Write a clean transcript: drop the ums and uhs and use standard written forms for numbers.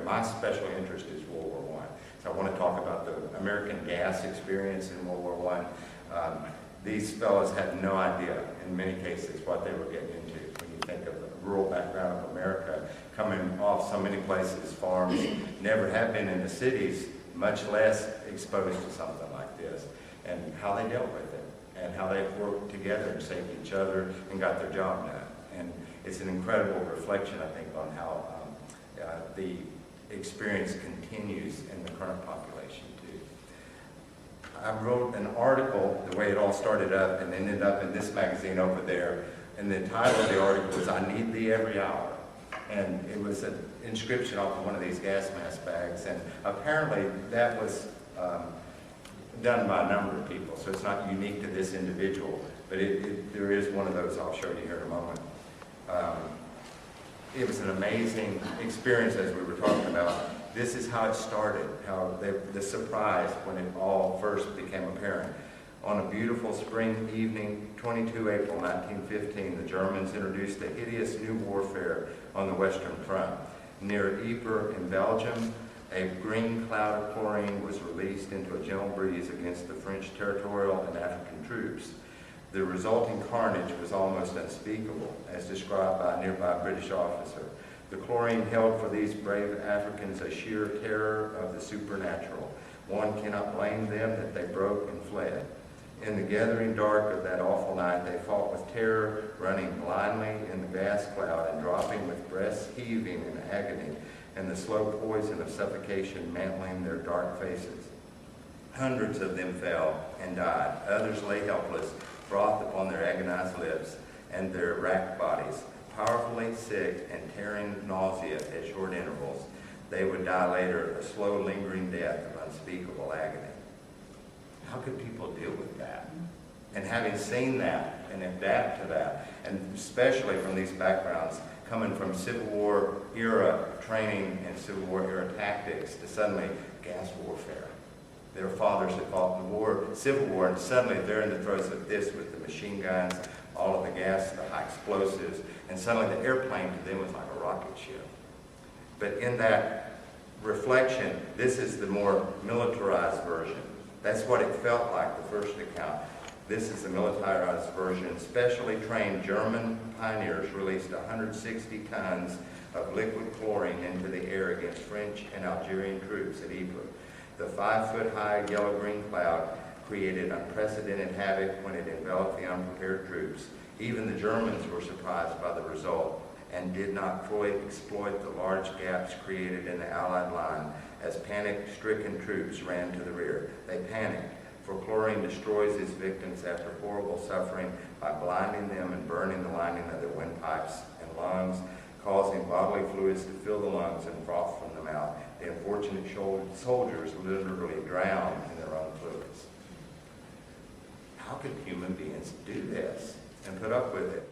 my special interest is World War I. So I want to talk about the American gas experience in World War I. These fellows had no idea, in many cases, what they were getting into. When you think of the rural background of America, coming off so many places, farms, never have been in the cities, much less exposed to something like this, and how they dealt with it, and how they worked together and saved each other and got their job done. And it's an incredible reflection, I think, on how the experience continues in the current population, too. I wrote an article, the way it all started up, and ended up in this magazine over there, and the title of the article was, "I Need Thee Every Hour." And it was an inscription off of one of these gas mask bags, and apparently that was done by a number of people, so it's not unique to this individual, but there is one of those I'll show you here in a moment. It was an amazing experience, as we were talking about. This is how it started, how the surprise when it all first became apparent. On a beautiful spring evening, 22 April 1915, the Germans introduced a hideous new warfare on the Western Front. Near Ypres in Belgium, a green cloud of chlorine was released into a gentle breeze against the French territorial and African troops. The resulting carnage was almost unspeakable, as described by a nearby British officer. The chlorine held for these brave Africans a sheer terror of the supernatural. One cannot blame them that they broke and fled. In the gathering dark of that awful night, they fought with terror, running blindly in the gas cloud and dropping with breasts heaving in agony, and the slow poison of suffocation mantling their dark faces. Hundreds of them fell and died. Others lay helpless, froth upon their agonized lips and their racked bodies, powerfully sick and tearing nausea at short intervals. They would die later, a slow, lingering death of unspeakable agony. How could people deal with that? And having seen that and adapt to that, and especially from these backgrounds, coming from Civil War era training and Civil War era tactics to suddenly gas warfare. Their fathers had fought in the Civil War, and suddenly they're in the throes of this with the machine guns, all of the gas, the high explosives, and suddenly the airplane to them was like a rocket ship. But in that reflection, this is the more militarized version. That's what it felt like, the first account. This is the militarized version. Specially trained German pioneers released 160 tons of liquid chlorine into the air against French and Algerian troops at Ypres. The 5-foot-high yellow-green cloud created unprecedented havoc when it enveloped the unprepared troops. Even the Germans were surprised by the result and did not fully exploit the large gaps created in the Allied line as panic-stricken troops ran to the rear. They panicked, for chlorine destroys its victims after horrible suffering by blinding them and burning the lining of their windpipes and lungs, causing bodily fluids to fill the lungs and froth from the mouth. The unfortunate soldiers literally drowned in their own fluids. How could human beings do this and put up with it?